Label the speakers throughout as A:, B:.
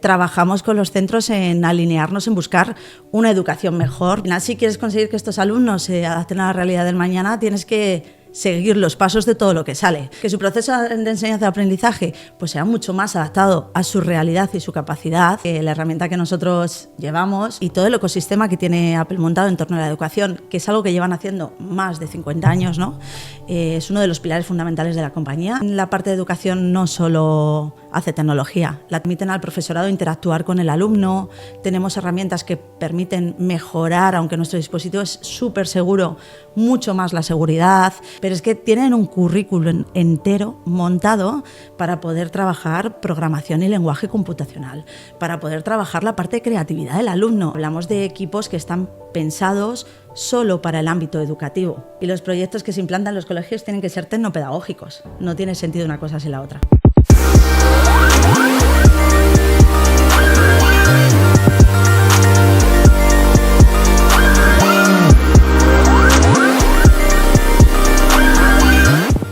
A: trabajamos con los centros en alinearnos, en buscar una educación mejor. Al final, si quieres conseguir que estos alumnos se adapten a la realidad del mañana, tienes que seguir los pasos de todo lo que sale. Que su proceso de enseñanza-aprendizaje pues sea mucho más adaptado a su realidad y su capacidad. La herramienta que nosotros llevamos y todo el ecosistema que tiene Apple montado en torno a la educación, que es algo que llevan haciendo más de 50 años, ¿no? Es uno de los pilares fundamentales de la compañía. En la parte de educación no solo hace tecnología, la permiten al profesorado interactuar con el alumno, tenemos herramientas que permiten mejorar, aunque nuestro dispositivo es súper seguro, mucho más la seguridad, pero es que tienen un currículum entero montado para poder trabajar programación y lenguaje computacional, para poder trabajar la parte de creatividad del alumno. Hablamos de equipos que están pensados solo para el ámbito educativo y los proyectos que se implantan en los colegios tienen que ser tecnopedagógicos, no tiene sentido una cosa sin la otra.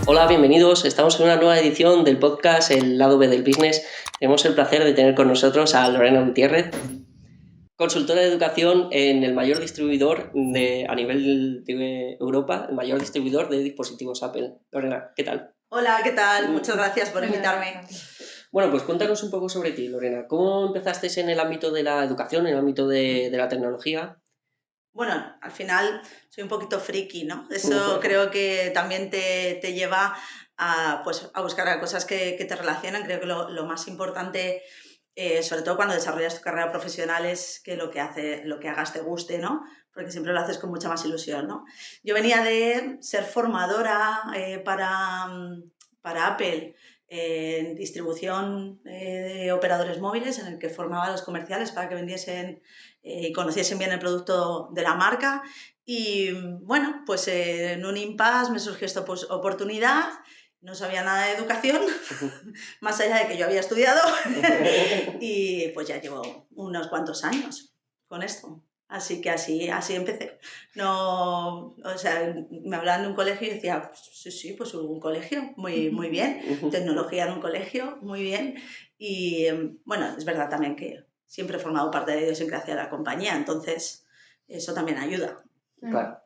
B: Hola, bienvenidos. Estamos en una nueva edición del podcast El lado B del business. Tenemos el placer de tener con nosotros a Lorena Gutiérrez, consultora de educación en el mayor distribuidor a nivel de Europa, el mayor distribuidor de dispositivos Apple. Lorena, ¿qué tal?
A: Hola, ¿qué tal? Muchas gracias por invitarme.
B: Bueno, pues cuéntanos un poco sobre ti, Lorena. ¿Cómo empezaste en el ámbito de la educación, en el ámbito de la tecnología?
A: Bueno, al final soy un poquito friki, ¿no? Eso creo que también te lleva a buscar cosas que te relacionan. Creo que lo más importante, sobre todo cuando desarrollas tu carrera profesional, es que lo que hagas te guste, ¿no? Porque siempre lo haces con mucha más ilusión, ¿no? Yo venía de ser formadora para Apple en distribución de operadores móviles, en el que formaba a los comerciales para que vendiesen y conociesen bien el producto de la marca. Y bueno, pues en un impasse me surgió esta oportunidad. No sabía nada de educación, más allá de que yo había estudiado, y pues ya llevo unos cuantos años con esto. Así que así empecé. No, o sea, me hablaban de un colegio y decía, sí, pues un colegio, muy bien. Tecnología en un colegio, muy bien. Y bueno, es verdad también que siempre he formado parte de la idiosincrasia de la compañía, entonces eso también ayuda.
B: Claro.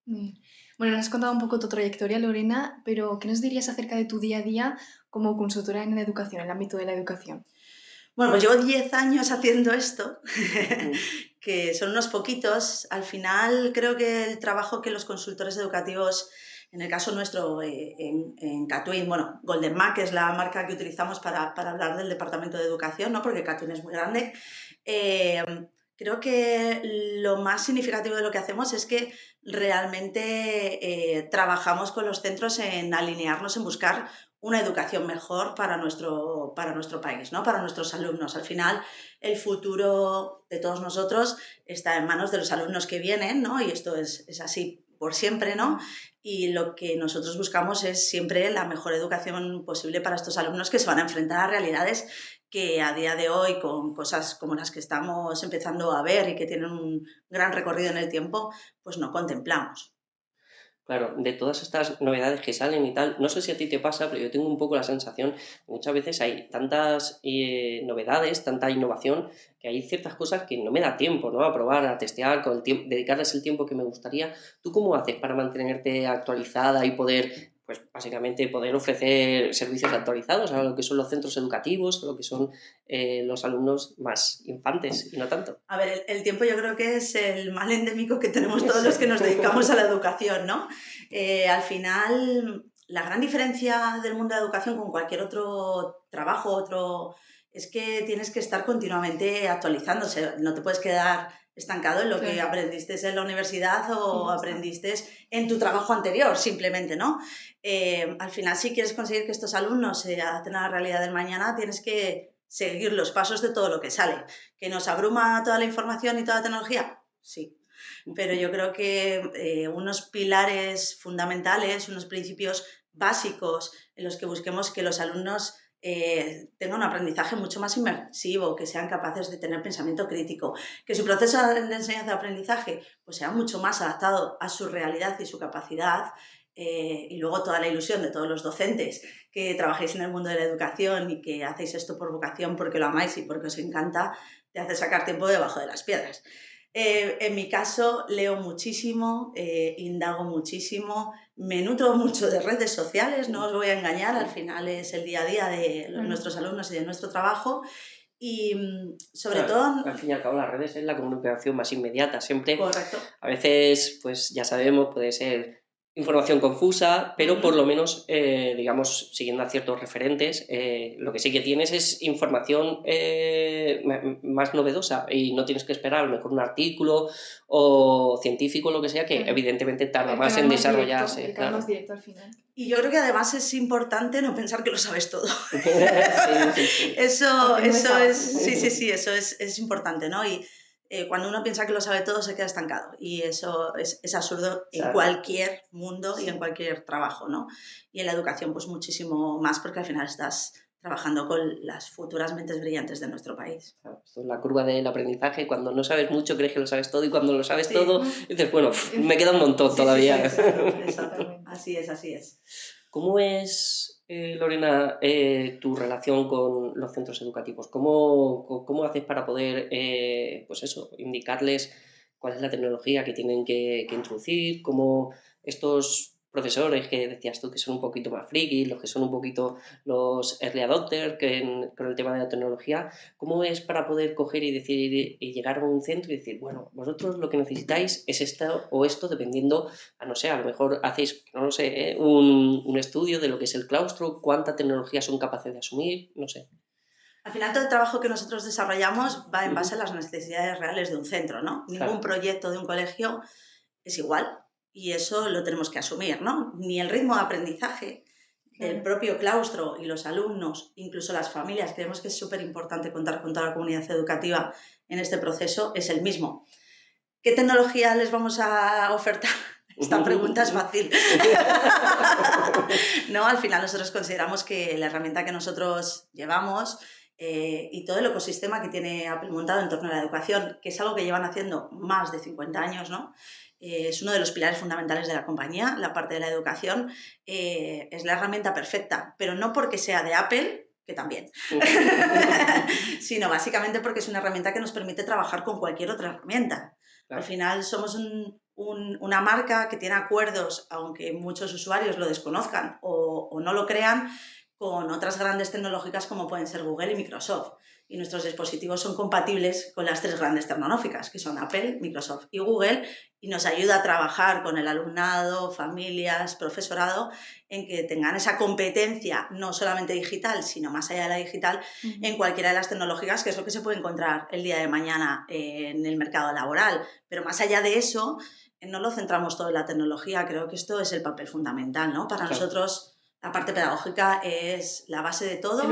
C: Bueno, nos has contado un poco tu trayectoria, Lorena, pero ¿qué nos dirías acerca de tu día a día como consultora en educación, en el ámbito de la educación?
A: Bueno, pues llevo 10 años haciendo esto, que son unos poquitos. Al final creo que el trabajo que los consultores educativos, en el caso nuestro en Catwin, bueno, Golden Mac es la marca que utilizamos para hablar del departamento de educación, ¿no? Porque Catwin es muy grande. Creo que lo más significativo de lo que hacemos es que realmente trabajamos con los centros en alinearnos, en buscar una educación mejor para nuestro país, ¿no? Para nuestros alumnos. Al final, el futuro de todos nosotros está en manos de los alumnos que vienen, ¿no? Y esto es así por siempre, ¿no? Y lo que nosotros buscamos es siempre la mejor educación posible para estos alumnos que se van a enfrentar a realidades que a día de hoy, con cosas como las que estamos empezando a ver y que tienen un gran recorrido en el tiempo, pues no contemplamos.
B: Claro, de todas estas novedades que salen y tal, no sé si a ti te pasa, pero yo tengo un poco la sensación que muchas veces hay tantas novedades, tanta innovación, que hay ciertas cosas que no me da tiempo, ¿no? A probar, a testear, con el tiempo, dedicarles el tiempo que me gustaría. ¿Tú cómo haces para mantenerte actualizada y poder, pues básicamente poder ofrecer servicios actualizados a lo que son los centros educativos, a lo que son los alumnos más infantes y no tanto?
A: A ver, el tiempo yo creo que es el mal endémico que tenemos todos los que nos dedicamos a la educación, ¿no? Al final, la gran diferencia del mundo de la educación con cualquier otro trabajo, es que tienes que estar continuamente actualizándose. No te puedes quedar estancado en lo que aprendiste en la universidad o aprendiste en tu trabajo anterior, simplemente, ¿no? Al final, si quieres conseguir que estos alumnos se adapten a la realidad del mañana, tienes que seguir los pasos de todo lo que sale. ¿Que nos abruma toda la información y toda la tecnología? Sí. Pero yo creo que unos pilares fundamentales, unos principios básicos en los que busquemos que los alumnos tengan un aprendizaje mucho más inmersivo, que sean capaces de tener pensamiento crítico, que su proceso de enseñanza-aprendizaje pues sea mucho más adaptado a su realidad y su capacidad, y luego toda la ilusión de todos los docentes que trabajáis en el mundo de la educación y que hacéis esto por vocación, porque lo amáis y porque os encanta, te hace sacar tiempo debajo de las piedras. En mi caso, leo muchísimo, indago muchísimo, me nutro mucho de redes sociales, no os voy a engañar, al final es el día a día de nuestros alumnos y de nuestro trabajo. Y sobre todo...
B: Al fin y al cabo, las redes es la comunicación más inmediata. Siempre,
A: Correcto.
B: a veces, pues ya sabemos, puede ser información confusa, pero por lo menos, digamos, siguiendo a ciertos referentes, lo que sí que tienes es información más novedosa y no tienes que esperar a lo mejor un artículo o científico, lo que sea, que evidentemente tarda más en desarrollarse.
C: El canal más directo al final.
A: Y yo creo que además es importante no pensar que lo sabes todo.
B: Sí.
A: Eso es importante, ¿no? Y cuando uno piensa que lo sabe todo se queda estancado y eso es absurdo en cualquier mundo y en cualquier trabajo, ¿no? Y en la educación pues muchísimo más porque al final estás trabajando con las futuras mentes brillantes de nuestro país.
B: Esto es la curva del aprendizaje. Cuando no sabes mucho crees que lo sabes todo y cuando lo sabes todo dices, bueno, me queda un montón todavía.
A: Exacto. Así es.
B: ¿Cómo es, Lorena, tu relación con los centros educativos? ¿Cómo haces para poder, pues eso, indicarles cuál es la tecnología que tienen que introducir? ¿Cómo estos profesores que decías tú que son un poquito más frikis, los que son un poquito los early adopters con el tema de la tecnología, cómo es para poder coger y decir y llegar a un centro y decir, bueno, vosotros lo que necesitáis es esto o esto, dependiendo no sé, a lo mejor hacéis, no lo sé, un estudio de lo que es el claustro, cuánta tecnología son capaces de asumir, no sé.
A: Al final todo el trabajo que nosotros desarrollamos va en base a las necesidades reales de un centro, ¿no? Ningún proyecto de un colegio es igual y eso lo tenemos que asumir, ¿no? Ni el ritmo de aprendizaje del propio claustro y los alumnos, incluso las familias, creemos que es súper importante contar con toda la comunidad educativa en este proceso, es el mismo. ¿Qué tecnología les vamos a ofertar? Esta pregunta es fácil. No, al final nosotros consideramos que la herramienta que nosotros llevamos y todo el ecosistema que tiene Apple montado en torno a la educación, que es algo que llevan haciendo más de 50 años, ¿no? Es uno de los pilares fundamentales de la compañía, la parte de la educación, es la herramienta perfecta, pero no porque sea de Apple, que también, sino básicamente porque es una herramienta que nos permite trabajar con cualquier otra herramienta. Al final somos una marca que tiene acuerdos, aunque muchos usuarios lo desconozcan o no lo crean, con otras grandes tecnológicas como pueden ser Google y Microsoft. Y nuestros dispositivos son compatibles con las tres grandes tecnológicas, que son Apple, Microsoft y Google, y nos ayuda a trabajar con el alumnado, familias, profesorado, en que tengan esa competencia, no solamente digital, sino más allá de la digital, en cualquiera de las tecnológicas, que es lo que se puede encontrar el día de mañana en el mercado laboral. Pero más allá de eso, no lo centramos todo en la tecnología, creo que esto es el papel fundamental, ¿no? Para nosotros la parte pedagógica es la base de todo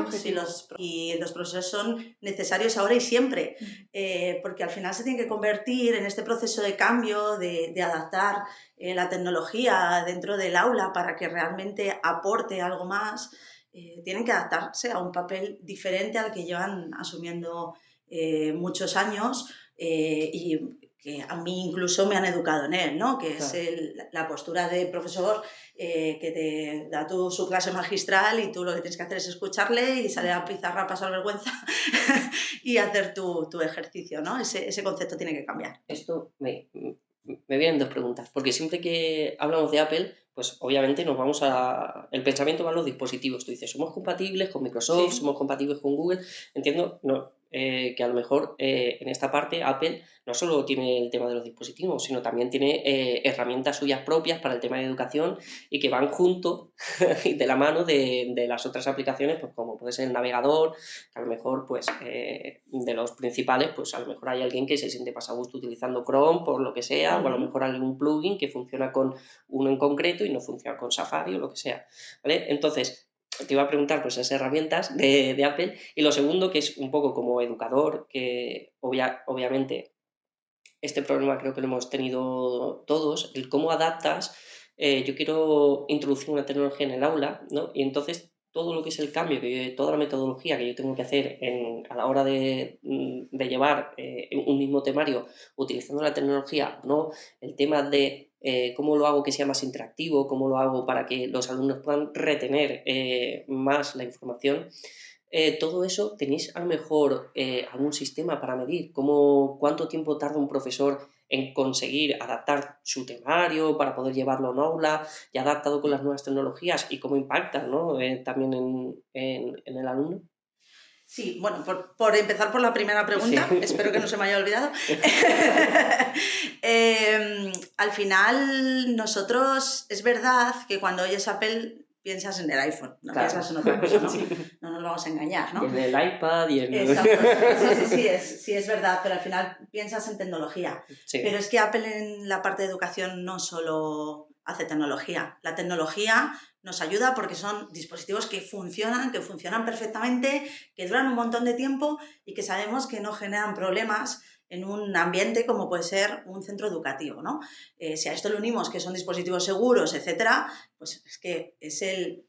A: y los profesores son necesarios ahora y siempre, porque al final se tienen que convertir en este proceso de cambio, de adaptar la tecnología dentro del aula para que realmente aporte algo más. Tienen que adaptarse a un papel diferente al que llevan asumiendo muchos años y que a mí incluso me han educado en él, ¿no? Que es la postura de profesor que te da su clase magistral y tú lo que tienes que hacer es escucharle y salir a la pizarra a pasar vergüenza y hacer tu ejercicio, ¿no? Ese concepto tiene que cambiar.
B: Esto me vienen dos preguntas, porque siempre que hablamos de Apple, pues obviamente nos vamos a... El pensamiento va a los dispositivos. Tú dices, somos compatibles con Microsoft, somos compatibles con Google. Entiendo que a lo mejor en esta parte Apple no solo tiene el tema de los dispositivos, sino también tiene herramientas suyas propias para el tema de educación y que van junto y de la mano de las otras aplicaciones, pues como puede ser el navegador, que a lo mejor pues de los principales, pues a lo mejor hay alguien que se siente más a gusto utilizando Chrome por lo que sea, o a lo mejor algún plugin que funciona con uno en concreto y no funciona con Safari o lo que sea, ¿vale? Entonces, te iba a preguntar pues esas herramientas de Apple, y lo segundo, que es un poco como educador, que obviamente este problema creo que lo hemos tenido todos, el cómo adaptas, yo quiero introducir una tecnología en el aula, ¿no? Y entonces todo lo que es el cambio, toda la metodología que yo tengo que hacer a la hora de llevar un mismo temario utilizando la tecnología, ¿no? El tema de cómo lo hago que sea más interactivo, cómo lo hago para que los alumnos puedan retener más la información. Todo eso, ¿tenéis a lo mejor algún sistema para medir cuánto tiempo tarda un profesor en conseguir adaptar su temario para poder llevarlo a un aula y adaptado con las nuevas tecnologías y cómo impacta, ¿no? También en el alumno?
A: Sí, bueno, por empezar por la primera
B: Sí.
A: pregunta, espero que no se me haya olvidado. Al final, nosotros, es verdad que cuando oyes Apple piensas en el iPhone, no
B: Claro.
A: piensas en otra cosa, ¿no?
B: Sí.
A: No nos vamos a engañar,
B: Y
A: ¿no?
B: en el iPad y en...
A: Exacto, sí, es verdad, pero al final piensas en tecnología.
B: Sí.
A: Pero es que Apple en la parte de educación no solo hace tecnología. La tecnología nos ayuda porque son dispositivos que funcionan perfectamente, que duran un montón de tiempo y que sabemos que no generan problemas en un ambiente como puede ser un centro educativo, ¿no? Si a esto le unimos que son dispositivos seguros, etcétera, pues es que es el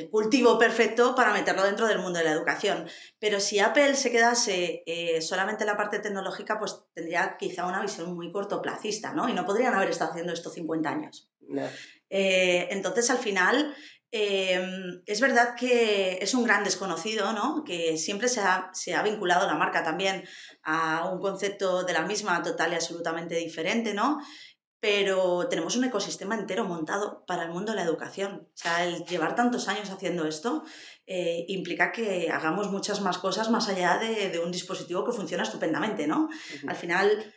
A: cultivo perfecto para meterlo dentro del mundo de la educación. Pero si Apple se quedase solamente en la parte tecnológica, pues tendría quizá una visión muy cortoplacista, ¿no? Y no podrían haber estado haciendo esto 50 años.
B: No.
A: Entonces, al final, es verdad que es un gran desconocido, ¿no? Que siempre se ha vinculado la marca también a un concepto de la misma total y absolutamente diferente, ¿no? Pero tenemos un ecosistema entero montado para el mundo de la educación. O sea, el llevar tantos años haciendo esto implica que hagamos muchas más cosas más allá de un dispositivo que funciona estupendamente, ¿no? Al final,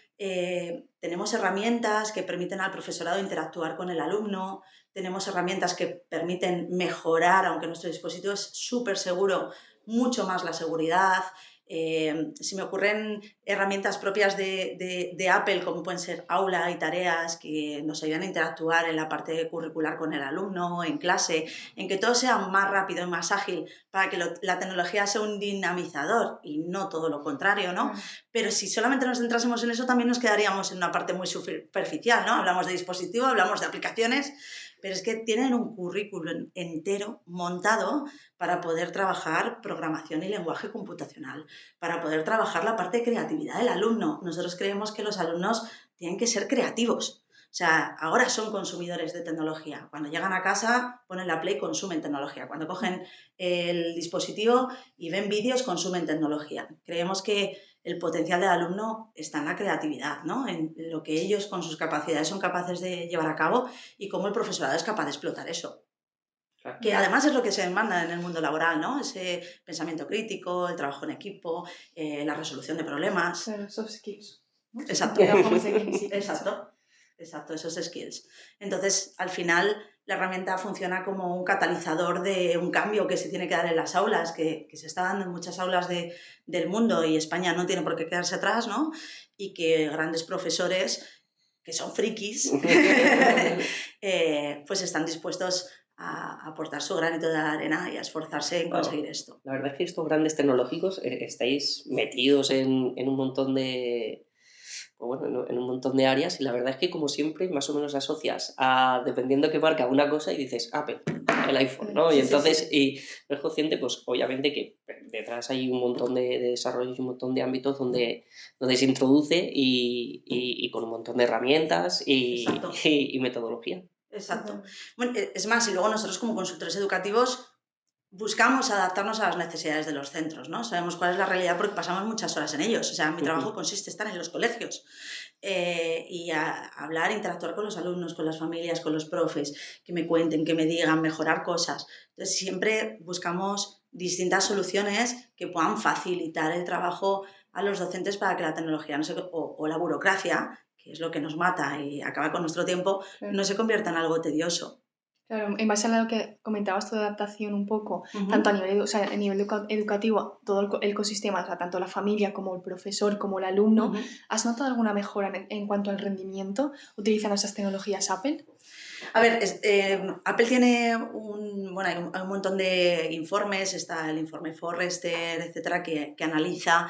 A: tenemos herramientas que permiten al profesorado interactuar con el alumno, tenemos herramientas que permiten mejorar, aunque nuestro dispositivo es súper seguro, mucho más la seguridad. Se me ocurren herramientas propias de Apple, como pueden ser Aula y tareas, que nos ayudan a interactuar en la parte curricular con el alumno, en clase, en que todo sea más rápido y más ágil, para que la tecnología sea un dinamizador y no todo lo contrario, ¿no? Pero si solamente nos centrásemos en eso, también nos quedaríamos en una parte muy superficial, ¿no? Hablamos de dispositivo, hablamos de aplicaciones, pero es que tienen un currículum entero montado para poder trabajar programación y lenguaje computacional, para poder trabajar la parte de creatividad del alumno. Nosotros creemos que los alumnos tienen que ser creativos. O sea, ahora son consumidores de tecnología. Cuando llegan a casa, ponen la Play, consumen tecnología. Cuando cogen el dispositivo y ven vídeos, consumen tecnología. Creemos que el potencial del alumno está en la creatividad, ¿no? En lo que ellos con sus capacidades son capaces de llevar a cabo y cómo el profesorado es capaz de explotar eso.
B: Claro.
A: Que además es lo que se demanda en el mundo laboral, ¿no? Ese pensamiento crítico, el trabajo en equipo, la resolución de problemas.
C: Claro, soft skills.
A: Exacto.
C: Sí,
A: Exacto, esos skills. Entonces, al final, la herramienta funciona como un catalizador de un cambio que se tiene que dar en las aulas, que se está dando en muchas aulas del mundo y España no tiene por qué quedarse atrás, ¿no? Y que grandes profesores, que son frikis, pues están dispuestos a aportar su granito de arena y a esforzarse en conseguir esto.
B: La verdad es que estos grandes tecnológicos estáis metidos en un montón de... Bueno, en un montón de áreas y la verdad es que como siempre más o menos asocias a, dependiendo qué marca, una cosa y dices Apple, el iPhone, ¿no? Y entonces, y eres consciente, pues obviamente que detrás hay un montón de desarrollos y un montón de ámbitos donde se introduce y con un montón de herramientas y metodología.
A: Exacto. Bueno, es más, y luego nosotros como consultores educativos buscamos adaptarnos a las necesidades de los centros, ¿no? Sabemos cuál es la realidad porque pasamos muchas horas en ellos. O sea, mi trabajo consiste en estar en los colegios y hablar, interactuar con los alumnos, con las familias, con los profes, que me cuenten, que me digan, mejorar cosas. Entonces, siempre buscamos distintas soluciones que puedan facilitar el trabajo a los docentes para que la tecnología o la burocracia, que es lo que nos mata y acaba con nuestro tiempo, no se convierta en algo tedioso.
C: Claro, en base a lo que comentabas tú de adaptación un poco, tanto a nivel, a nivel educativo, todo el ecosistema, o sea, tanto la familia como el profesor, como el alumno, ¿has notado alguna mejora en cuanto al rendimiento utilizando esas tecnologías Apple?
A: A ver, Apple tiene hay un montón de informes, está el informe Forrester, etcétera, que analiza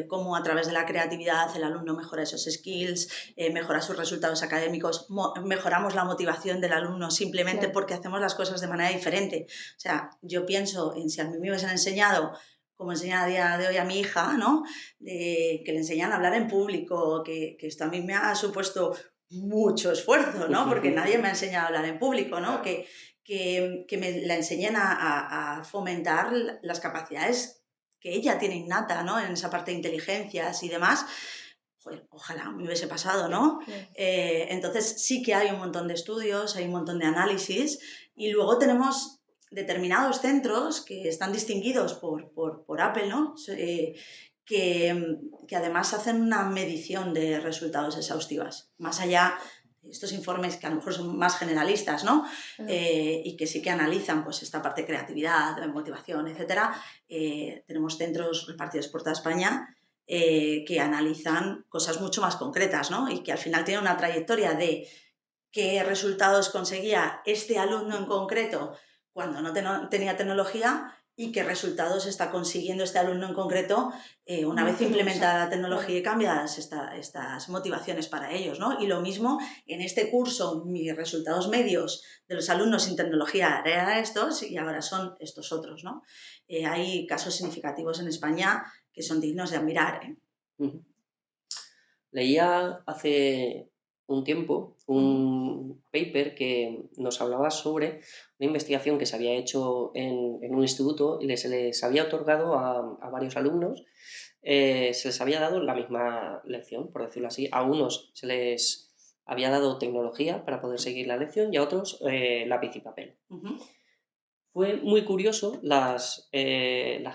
A: cómo a través de la creatividad el alumno mejora esos skills, mejora sus resultados académicos, mejoramos la motivación del alumno simplemente porque hacemos las cosas de manera diferente. O sea, yo pienso en si a mí me hubiesen enseñado como enseña a día de hoy a mi hija, ¿no? Que le enseñan a hablar en público, que esto a mí me ha supuesto mucho esfuerzo, ¿no? Porque nadie me ha enseñado a hablar en público, ¿no?
B: Claro.
A: Que me la enseñen a fomentar las capacidades que ella tiene innata, ¿no? En esa parte de inteligencias y demás. Joder, ojalá me hubiese pasado, ¿no?
C: Claro.
A: Entonces sí que hay un montón de estudios, hay un montón de análisis y luego tenemos determinados centros que están distinguidos por Apple, ¿no? Que además hacen una medición de resultados exhaustivas, más allá de estos informes que a lo mejor son más generalistas, ¿no? Y que sí que analizan pues esta parte de creatividad, de motivación, etcétera. Tenemos centros repartidos por toda España que analizan cosas mucho más concretas, ¿no? Y que al final tienen una trayectoria de qué resultados conseguía este alumno en concreto cuando no tenía tecnología y qué resultados está consiguiendo este alumno en concreto una vez implementada la tecnología y cambiadas estas motivaciones para ellos, ¿no? Y lo mismo en este curso, mis resultados medios de los alumnos sin tecnología eran estos y ahora son estos otros, ¿no? Hay casos significativos en España que son dignos de admirar, ¿eh?
B: Ujú. Leía hace un tiempo un paper que nos hablaba sobre una investigación que se había hecho en un instituto y se les había otorgado a varios alumnos, se les había dado la misma lección, por decirlo así. A unos se les había dado tecnología para poder seguir la lección y a otros lápiz y papel. Fue muy curioso las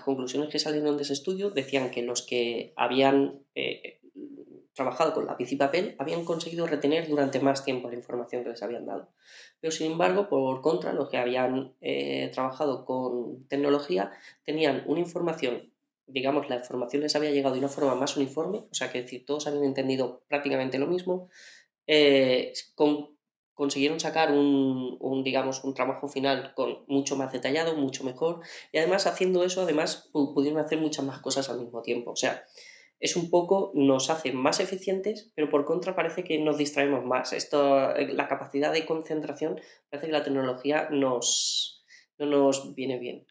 B: conclusiones que salieron de ese estudio. Decían que los que habían trabajado con lápiz y papel habían conseguido retener durante más tiempo la información que les habían dado. Pero sin embargo, por contra, los que habían trabajado con tecnología tenían una información, digamos, la información les había llegado de una forma más uniforme, o sea, que es decir, todos habían entendido prácticamente lo mismo, consiguieron sacar digamos, un trabajo final mucho más detallado, mucho mejor, y además haciendo eso, además pudieron hacer muchas más cosas al mismo tiempo. O sea, es un poco, nos hace más eficientes, pero por contra parece que nos distraemos más. La capacidad de concentración, parece que la tecnología no nos viene bien.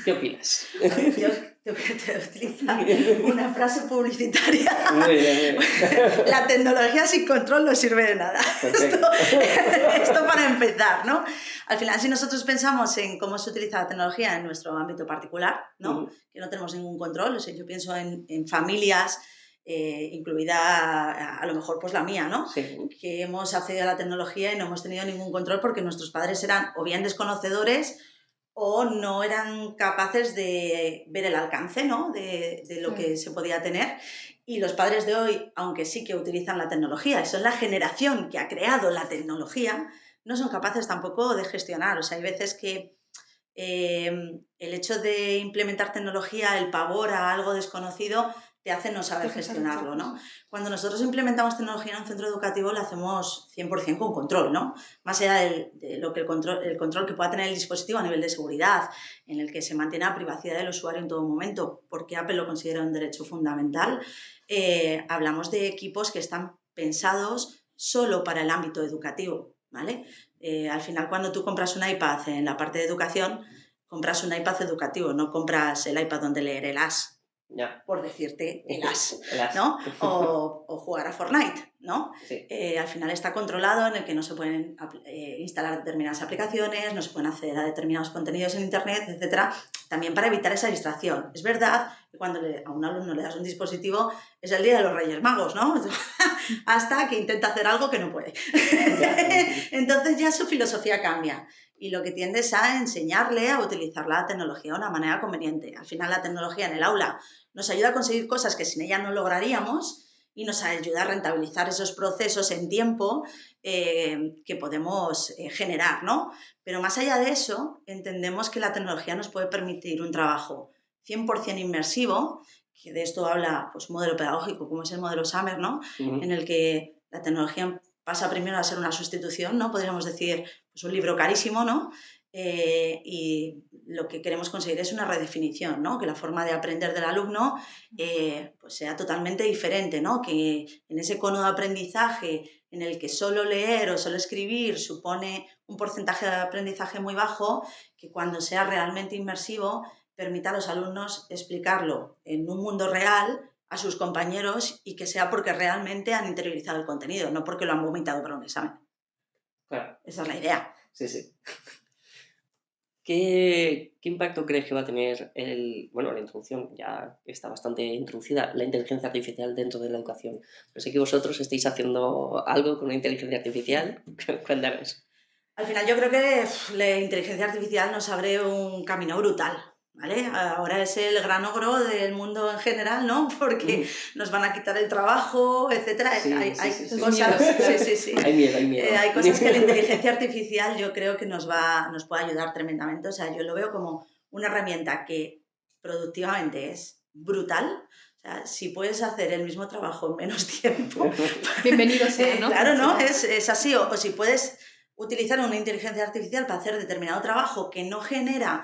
B: ¿Qué opinas?
A: A ver, yo tengo que utilizar una frase publicitaria.
B: Muy bien, muy bien.
A: La tecnología sin control no sirve de nada. Esto para empezar, ¿no? Al final, si nosotros pensamos en cómo se utiliza la tecnología en nuestro ámbito particular, ¿no? Que no tenemos ningún control, o sea, yo pienso en familias, incluida a lo mejor pues la mía, ¿no?
B: Sí.
A: Que hemos accedido a la tecnología y no hemos tenido ningún control porque nuestros padres eran o bien desconocedores o no eran capaces de ver el alcance, ¿no? de lo que se podía tener. Y los padres de hoy, aunque sí que utilizan la tecnología, son la generación que ha creado la tecnología, no son capaces tampoco de gestionar. O sea, hay veces que el hecho de implementar tecnología, el pavor a algo desconocido, te hace no saber gestionarlo, ¿no? Cuando nosotros implementamos tecnología en un centro educativo, lo hacemos 100% con control, ¿no? Más allá de lo que el control que pueda tener el dispositivo a nivel de seguridad, en el que se mantiene la privacidad del usuario en todo momento, porque Apple lo considera un derecho fundamental, hablamos de equipos que están pensados solo para el ámbito educativo, ¿vale? Al final, cuando tú compras un iPad en la parte de educación, compras un iPad educativo, no compras el iPad donde leer el as, por decirte el as, ¿no? O jugar a Fortnite, ¿no?
B: Sí.
A: Al final está controlado, en el que no se pueden instalar determinadas aplicaciones, no se pueden acceder a determinados contenidos en Internet, etcétera, también para evitar esa distracción. Es verdad que cuando a un alumno le das un dispositivo es el día de los Reyes Magos, ¿no? Hasta que intenta hacer algo que no puede. Entonces ya su filosofía cambia y lo que tiende es a enseñarle a utilizar la tecnología de una manera conveniente. Al final la tecnología en el aula nos ayuda a conseguir cosas que sin ella no lograríamos y nos ayuda a rentabilizar esos procesos en tiempo que podemos generar, ¿no? Pero más allá de eso, entendemos que la tecnología nos puede permitir un trabajo 100% inmersivo, que de esto habla pues, un modelo pedagógico como es el modelo Summer, ¿no? En el que la tecnología pasa primero a ser una sustitución, ¿no? Podríamos decir, pues un libro carísimo, ¿no? Y lo que queremos conseguir es una redefinición, ¿no? Que la forma de aprender del alumno pues sea totalmente diferente, ¿no? Que en ese cono de aprendizaje en el que solo leer o solo escribir supone un porcentaje de aprendizaje muy bajo, que cuando sea realmente inmersivo permita a los alumnos explicarlo en un mundo real a sus compañeros y que sea porque realmente han interiorizado el contenido, no porque lo han vomitado para un examen.
B: Claro.
A: Esa es la idea.
B: Sí. ¿Qué impacto crees que va a tener la introducción, ya está bastante introducida, la inteligencia artificial dentro de la educación? Pero sé que vosotros estáis haciendo algo con la inteligencia artificial. Cuéntanos.
A: Al final yo creo que la inteligencia artificial nos abre un camino brutal, ¿vale? Ahora es el gran ogro del mundo en general, ¿no? Porque nos van a quitar el trabajo, etcétera. Hay cosas, sí.
B: Hay miedo.
A: Hay cosas que la inteligencia artificial yo creo que nos puede ayudar tremendamente. O sea, yo lo veo como una herramienta que productivamente es brutal. O sea, si puedes hacer el mismo trabajo en menos tiempo...
C: Bienvenido sea, ¿no?
A: Claro, ¿no? Es así. O si puedes utilizar una inteligencia artificial para hacer determinado trabajo que no genera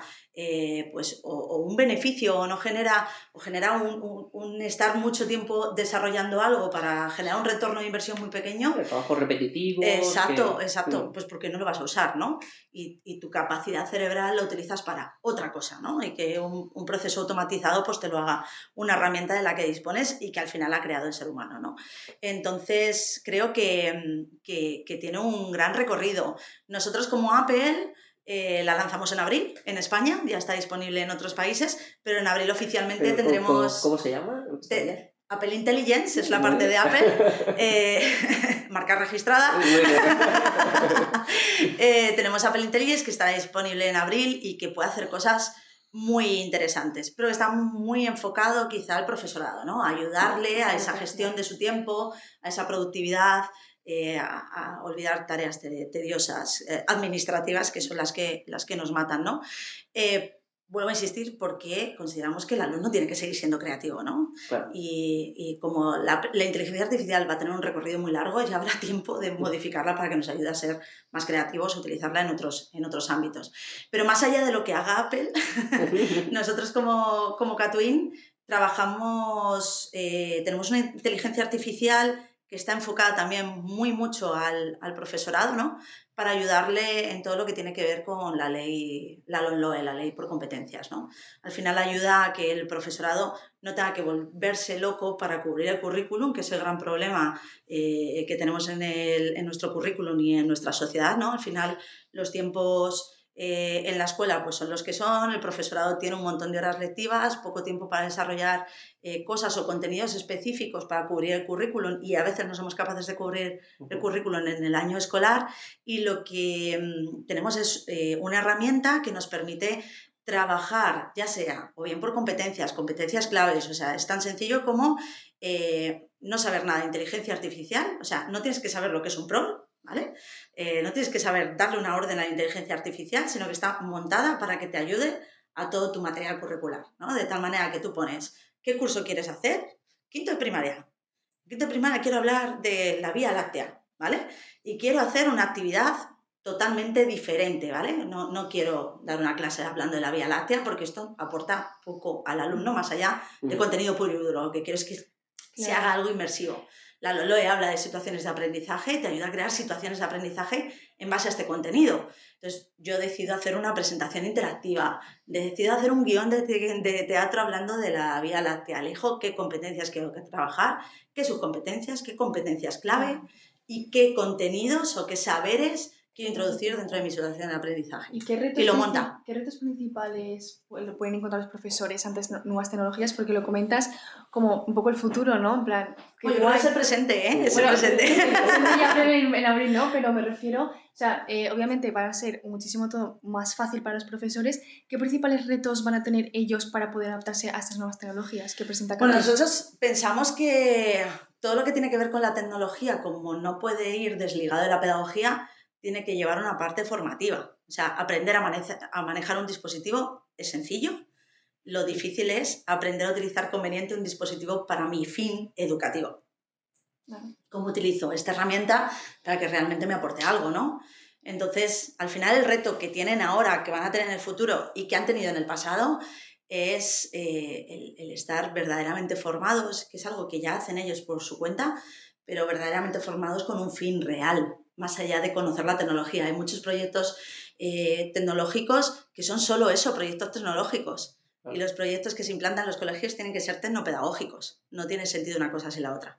A: o un beneficio o genera un estar mucho tiempo desarrollando algo para generar un retorno de inversión muy pequeño.
B: Trabajos repetitivos.
A: Exacto. Pues porque no lo vas a usar, ¿no? Y tu capacidad cerebral la utilizas para otra cosa, ¿no? Y que un proceso automatizado pues te lo haga una herramienta de la que dispones y que al final ha creado el ser humano, ¿no? Entonces creo que tiene un gran recorrido. Nosotros como Apple la lanzamos en abril en España, ya está disponible en otros países, pero en abril oficialmente tendremos...
B: ¿Cómo se llama?
A: Apple Intelligence es la parte de Apple, marca registrada. Tenemos Apple Intelligence que estará disponible en abril y que puede hacer cosas muy interesantes, pero está muy enfocado quizá al profesorado, ¿no? A ayudarle a esa gestión de su tiempo, a esa productividad, a olvidar tareas tediosas, administrativas, que son las que nos matan, ¿no? Vuelvo a insistir porque consideramos que el alumno tiene que seguir siendo creativo, ¿no?
B: Claro.
A: Y como la inteligencia artificial va a tener un recorrido muy largo, ya habrá tiempo de modificarla para que nos ayude a ser más creativos, utilizarla en otros ámbitos. Pero más allá de lo que haga Apple, nosotros como Catwin trabajamos, tenemos una inteligencia artificial que está enfocada también muy mucho al profesorado, ¿no? Para ayudarle en todo lo que tiene que ver con la ley, la LOMLOE, la ley por competencias, ¿no? Al final ayuda a que el profesorado no tenga que volverse loco para cubrir el currículum, que es el gran problema que tenemos en nuestro currículum y en nuestra sociedad, ¿no? Al final los tiempos en la escuela pues son los que son, el profesorado tiene un montón de horas lectivas, poco tiempo para desarrollar cosas o contenidos específicos para cubrir el currículum y a veces no somos capaces de cubrir el currículum en el año escolar y lo que tenemos es una herramienta que nos permite trabajar, ya sea o bien por competencias claves, o sea, es tan sencillo como no saber nada de inteligencia artificial, o sea, no tienes que saber lo que es un prompt, ¿vale? No tienes que saber darle una orden a la inteligencia artificial, sino que está montada para que te ayude a todo tu material curricular, ¿no? De tal manera que tú pones, ¿qué curso quieres hacer? Quinto de primaria. Quinto de primaria quiero hablar de la Vía Láctea, ¿vale? Y quiero hacer una actividad totalmente diferente, ¿vale? No quiero dar una clase hablando de la Vía Láctea porque esto aporta poco al alumno más allá de contenido puro y duro. Lo que quiero es que se haga algo inmersivo. La LOLOE habla de situaciones de aprendizaje, te ayuda a crear situaciones de aprendizaje en base a este contenido. Entonces, yo decido hacer una presentación interactiva, decido hacer un guión de teatro hablando de la Vía Láctea. Elijo qué competencias quiero trabajar, qué subcompetencias, qué competencias clave y qué contenidos o qué saberes quiero introducir dentro de mi situación de aprendizaje.
C: ¿Y
A: lo monta.
C: ¿Qué retos principales pueden encontrar los profesores ante nuevas tecnologías? Porque lo comentas como un poco el futuro, ¿no? En plan...
A: Bueno, yo creo que es el presente, ¿eh? Es
C: bueno,
A: el presente.
C: Ya en abril, ¿no? Pero me refiero, o sea, obviamente van a ser muchísimo todo más fácil para los profesores. ¿Qué principales retos van a tener ellos para poder adaptarse a estas nuevas tecnologías que presenta Catwin?
A: Bueno, nosotros pensamos que todo lo que tiene que ver con la tecnología, como no puede ir desligado de la pedagogía, tiene que llevar una parte formativa. O sea, aprender a manejar un dispositivo es sencillo. Lo difícil es aprender a utilizar conveniente un dispositivo para mi fin educativo. ¿Cómo utilizo esta herramienta para que realmente me aporte algo, ¿no? Entonces, al final el reto que tienen ahora, que van a tener en el futuro y que han tenido en el pasado, es el estar verdaderamente formados, que es algo que ya hacen ellos por su cuenta, pero verdaderamente formados con un fin real, más allá de conocer la tecnología. Hay muchos proyectos tecnológicos que son solo eso, proyectos tecnológicos.
B: Claro.
A: Y los proyectos que se implantan en los colegios tienen que ser tecnopedagógicos. No tiene sentido una cosa sin la otra.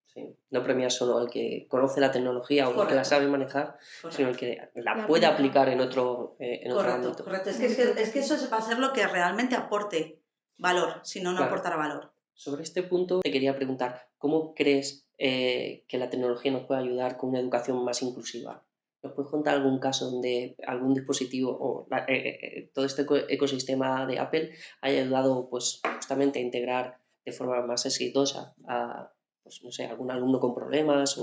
B: Sí. No premiar solo al que conoce la tecnología o al que la sabe manejar, sino el que la puede aplicar en otro ámbito.
A: Correcto. Es que eso va a ser lo que realmente aporte valor, si no, no
B: Claro.
A: aportará valor.
B: Sobre este punto te quería preguntar, ¿cómo crees que la tecnología nos puede ayudar con una educación más inclusiva? ¿Nos puedes contar algún caso donde algún dispositivo o todo este ecosistema de Apple haya ayudado pues, justamente a integrar de forma más exitosa a, pues, no sé, algún alumno con problemas?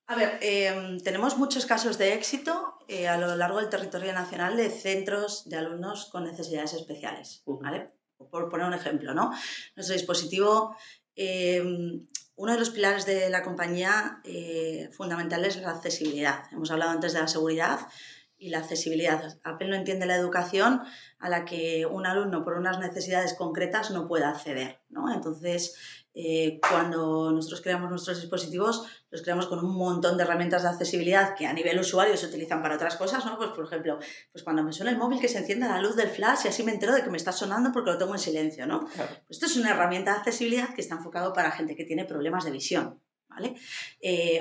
A: A ver, tenemos muchos casos de éxito a lo largo del territorio nacional de centros de alumnos con necesidades especiales, ¿vale? Por poner un ejemplo, ¿no? Nuestro dispositivo, uno de los pilares de la compañía fundamental es la accesibilidad. Hemos hablado antes de la seguridad y la accesibilidad. Apple no entiende la educación a la que un alumno por unas necesidades concretas no pueda acceder, ¿no? Entonces, cuando nosotros creamos nuestros dispositivos, los creamos con un montón de herramientas de accesibilidad que a nivel usuario se utilizan para otras cosas, ¿no? Pues, por ejemplo, pues cuando me suena el móvil que se encienda la luz del flash y así me entero de que me está sonando porque lo tengo en silencio, ¿no?
B: Claro.
A: Pues esto es una herramienta de accesibilidad que está enfocado para gente que tiene problemas de visión, ¿vale?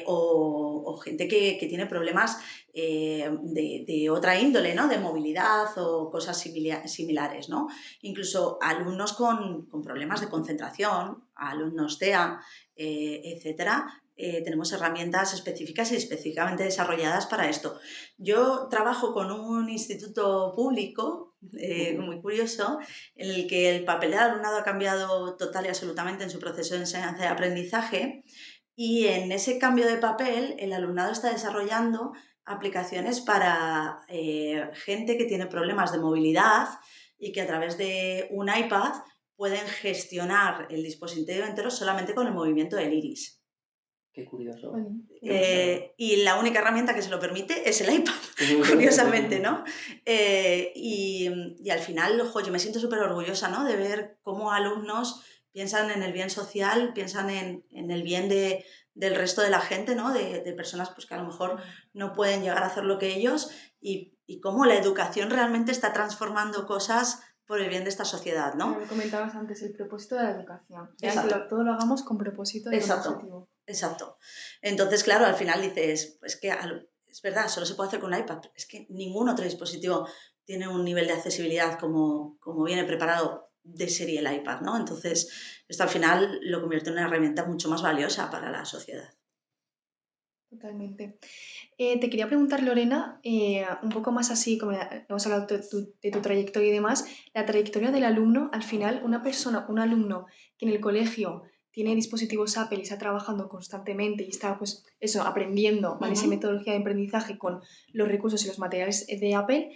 A: O gente que tiene problemas de otra índole, ¿no? De movilidad o cosas similares, ¿no? Incluso alumnos con problemas de concentración, alumnos TEA, etcétera, tenemos herramientas específicas y específicamente desarrolladas para esto. Yo trabajo con un instituto público, muy curioso, en el que el papel del alumnado ha cambiado total y absolutamente en su proceso de enseñanza y aprendizaje, y en ese cambio de papel el alumnado está desarrollando aplicaciones para gente que tiene problemas de movilidad y que a través de un iPad pueden gestionar el dispositivo entero solamente con el movimiento del iris.
B: Qué curioso.
A: Y la única herramienta que se lo permite es el iPad, curiosamente, ¿no? Y al final, ojo, yo me siento súper orgullosa, ¿no? De ver cómo alumnos piensan en el bien social, piensan en el bien del resto de la gente, ¿no? De personas pues, que a lo mejor no pueden llegar a hacer lo que ellos, y cómo la educación realmente está transformando cosas por el bien de esta sociedad, ¿no?
C: Claro, comentabas antes, el propósito de la educación.
A: Exacto.
C: Que todo lo hagamos con propósito y
A: Exacto.
C: objetivo.
A: Exacto. Entonces, claro, al final dices, pues que es verdad, solo se puede hacer con un iPad, pero es que ningún otro dispositivo tiene un nivel de accesibilidad como viene preparado de serie el iPad, ¿no? Entonces, esto al final lo convierte en una herramienta mucho más valiosa para la sociedad.
C: Totalmente. Te quería preguntar, Lorena, un poco más así, como hemos hablado de tu trayectoria y demás, la trayectoria del alumno, al final, un alumno que en el colegio tiene dispositivos Apple y está trabajando constantemente y está, pues, eso, aprendiendo, ¿vale? Esa metodología de aprendizaje con los recursos y los materiales de Apple,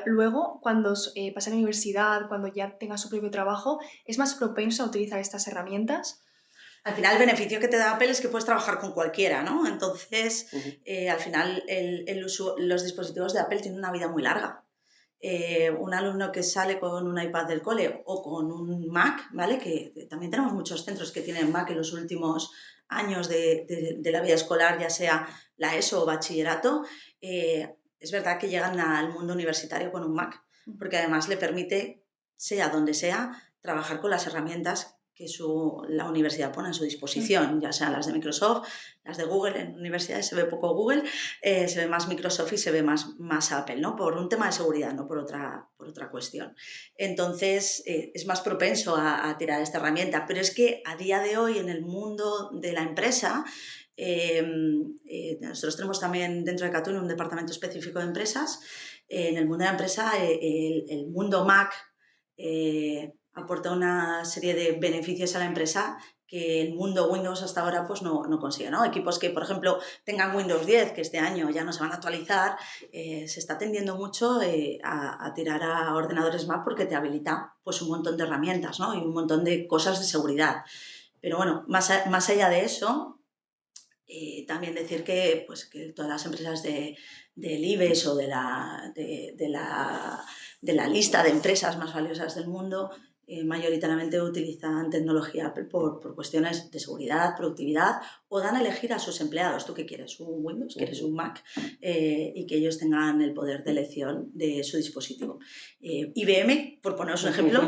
C: luego, cuando pasa a la universidad, cuando ya tenga su propio trabajo, ¿es más propenso a utilizar estas herramientas?
A: Al final, el beneficio que te da Apple es que puedes trabajar con cualquiera, ¿no? Entonces, al final, los dispositivos de Apple tienen una vida muy larga. Un alumno que sale con un iPad del cole o con un Mac, ¿vale? Que también tenemos muchos centros que tienen Mac en los últimos años de la vida escolar, ya sea la ESO o bachillerato. Es verdad que llegan al mundo universitario con un Mac, porque además le permite, sea donde sea, trabajar con las herramientas que la universidad pone a su disposición, ya sean las de Microsoft, las de Google. En universidades se ve poco Google, se ve más Microsoft y se ve más Apple, ¿no? Por un tema de seguridad, no por otra cuestión. Entonces, es más propenso a tirar esta herramienta, pero es que a día de hoy en el mundo de la empresa, nosotros tenemos también dentro de Catún un departamento específico de empresas. En el mundo de la empresa, el mundo Mac aporta una serie de beneficios a la empresa que el mundo Windows hasta ahora pues no consigue, ¿no? Equipos que, por ejemplo, tengan Windows 10, que este año ya no se van a actualizar, se está tendiendo mucho a tirar a ordenadores Mac porque te habilita pues un montón de herramientas, ¿no? Y un montón de cosas de seguridad. Pero bueno, más allá de eso, también decir que todas las empresas del IBEX o de la lista de empresas más valiosas del mundo mayoritariamente utilizan tecnología Apple por cuestiones de seguridad, productividad, o dan a elegir a sus empleados. ¿Tú qué quieres? ¿Un Windows? ¿Quieres un Mac? Y que ellos tengan el poder de elección de su dispositivo. IBM, por poneros un ejemplo,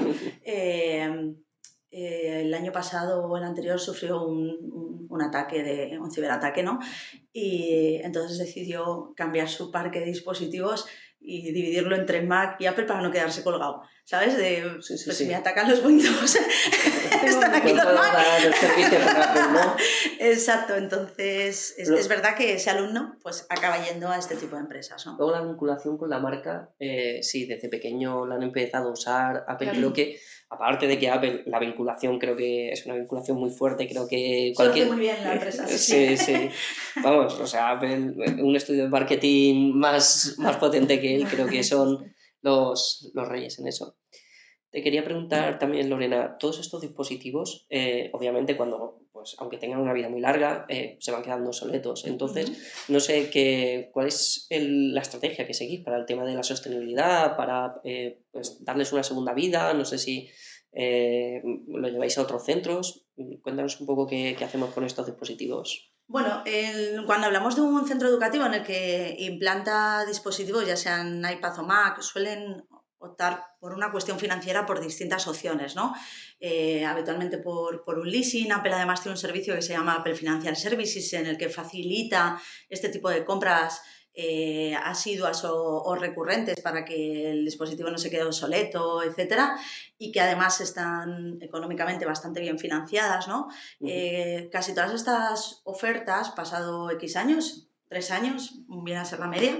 A: el año pasado o el anterior sufrió un ataque, un ciberataque, ¿no? Y entonces decidió cambiar su parque de dispositivos y dividirlo entre Mac y Apple para no quedarse colgado, ¿sabes? Si me atacan los Windows, están aquí los Mac. Exacto, entonces es verdad que ese alumno pues acaba yendo a este tipo de empresas, ¿no?
B: Luego la vinculación con la marca, sí, desde pequeño la han empezado a usar. Apple,
C: Claro.
B: creo que, aparte de que Apple, la vinculación creo que es una vinculación muy fuerte, creo que
A: Surge muy bien la empresa, sí.
B: Sí. Vamos, o sea, Apple, un estudio de marketing más potente que él, creo que son los reyes en eso. Te quería preguntar también, Lorena, todos estos dispositivos, obviamente cuando, pues, aunque tengan una vida muy larga, se van quedando obsoletos. Entonces, no sé cuál es la estrategia que seguís para el tema de la sostenibilidad, para pues, darles una segunda vida. No sé si lo lleváis a otros centros. Cuéntanos un poco qué hacemos con estos dispositivos.
A: Bueno, cuando hablamos de un centro educativo en el que implanta dispositivos, ya sean iPad o Mac, suelen optar por una cuestión financiera por distintas opciones, ¿no? Habitualmente por un leasing. Apple además tiene un servicio que se llama Apple Financial Services en el que facilita este tipo de compras asiduas o recurrentes para que el dispositivo no se quede obsoleto, etcétera, y que además están económicamente bastante bien financiadas, ¿no? Casi todas estas ofertas, pasado X años, 3 años, viene a ser la media.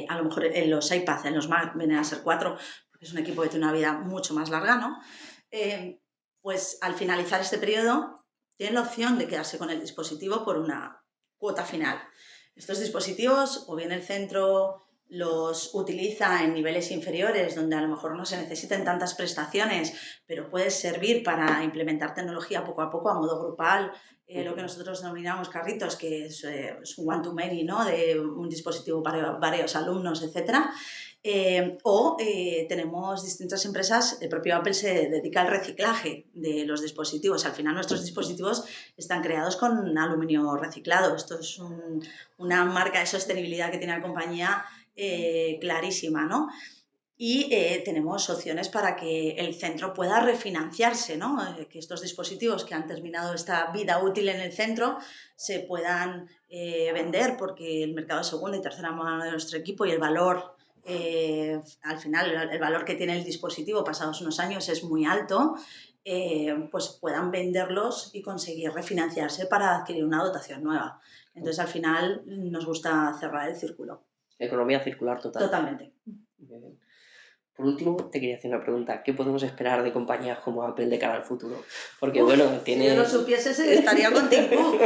A: A lo mejor en los iPads, en los Mac, vienen a ser 4, porque es un equipo que tiene una vida mucho más larga, ¿no? Pues al finalizar este periodo, tienen la opción de quedarse con el dispositivo por una cuota final. Estos dispositivos, o bien el centro los utiliza en niveles inferiores, donde a lo mejor no se necesiten tantas prestaciones, pero puede servir para implementar tecnología poco a poco a modo grupal, lo que nosotros denominamos carritos, que es un one-to-many, ¿no? De un dispositivo para varios alumnos, etcétera. Tenemos distintas empresas, el propio Apple se dedica al reciclaje de los dispositivos. Al final nuestros dispositivos están creados con aluminio reciclado. Esto es una marca de sostenibilidad que tiene la compañía clarísima, ¿no? Y tenemos opciones para que el centro pueda refinanciarse, ¿no? Que estos dispositivos que han terminado esta vida útil en el centro se puedan vender, porque el mercado de segunda y tercera mano de nuestro equipo y el valor, al final el valor que tiene el dispositivo pasados unos años es muy alto, pues puedan venderlos y conseguir refinanciarse para adquirir una dotación nueva. Entonces al final nos gusta cerrar el círculo.
B: Economía circular total.
A: Totalmente.
B: Bien. Por último, te quería hacer una pregunta. ¿Qué podemos esperar de compañías como Apple de cara al futuro? Porque, bueno, tiene...
A: Si yo lo supiese, estaría con Tim Cook.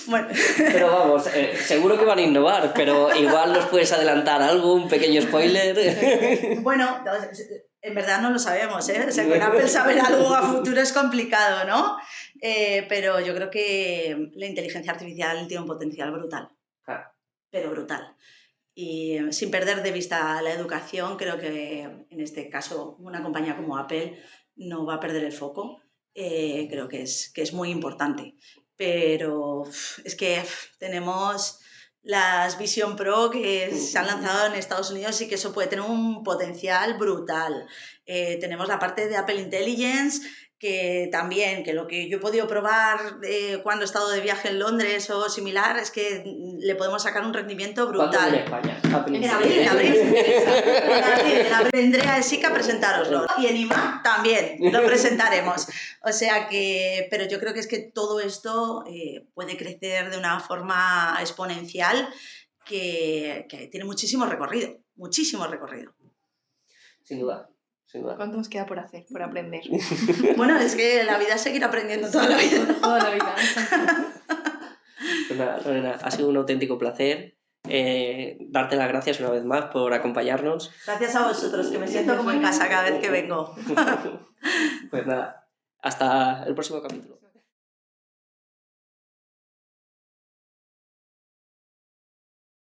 A: Bueno.
B: Pero vamos, seguro que van a innovar, pero igual nos puedes adelantar algo, un pequeño spoiler.
A: Bueno, en verdad no lo sabemos, ¿eh? O sea, con Apple saber algo a futuro es complicado, ¿no? Pero yo creo que la inteligencia artificial tiene un potencial brutal.
B: Claro.
A: Pero brutal. Y sin perder de vista la educación, creo que en este caso una compañía como Apple no va a perder el foco. Creo que es muy importante. Pero es que tenemos las Vision Pro que se han lanzado en Estados Unidos y que eso puede tener un potencial brutal. Tenemos la parte de Apple Intelligence, que también, que lo que yo he podido probar cuando he estado de viaje en Londres o similar, es que le podemos sacar un rendimiento brutal.
B: ¿Cuándo en España?
A: En abril. Vendré a ESIC a presentároslo. Y en IMA también lo presentaremos. O sea que, pero yo creo que es que todo esto puede crecer de una forma exponencial que tiene muchísimo recorrido. Muchísimo recorrido.
B: Sin duda. Sin duda.
C: ¿Cuánto nos queda por hacer, por aprender?
A: Bueno, es que la vida es seguir aprendiendo toda la vida, ¿no?
C: Toda la vida.
B: Pues nada, Lorena, ha sido un auténtico placer. Darte las gracias una vez más por acompañarnos.
A: Gracias a vosotros, que me siento como en casa cada vez que vengo.
B: Pues nada, hasta el próximo capítulo.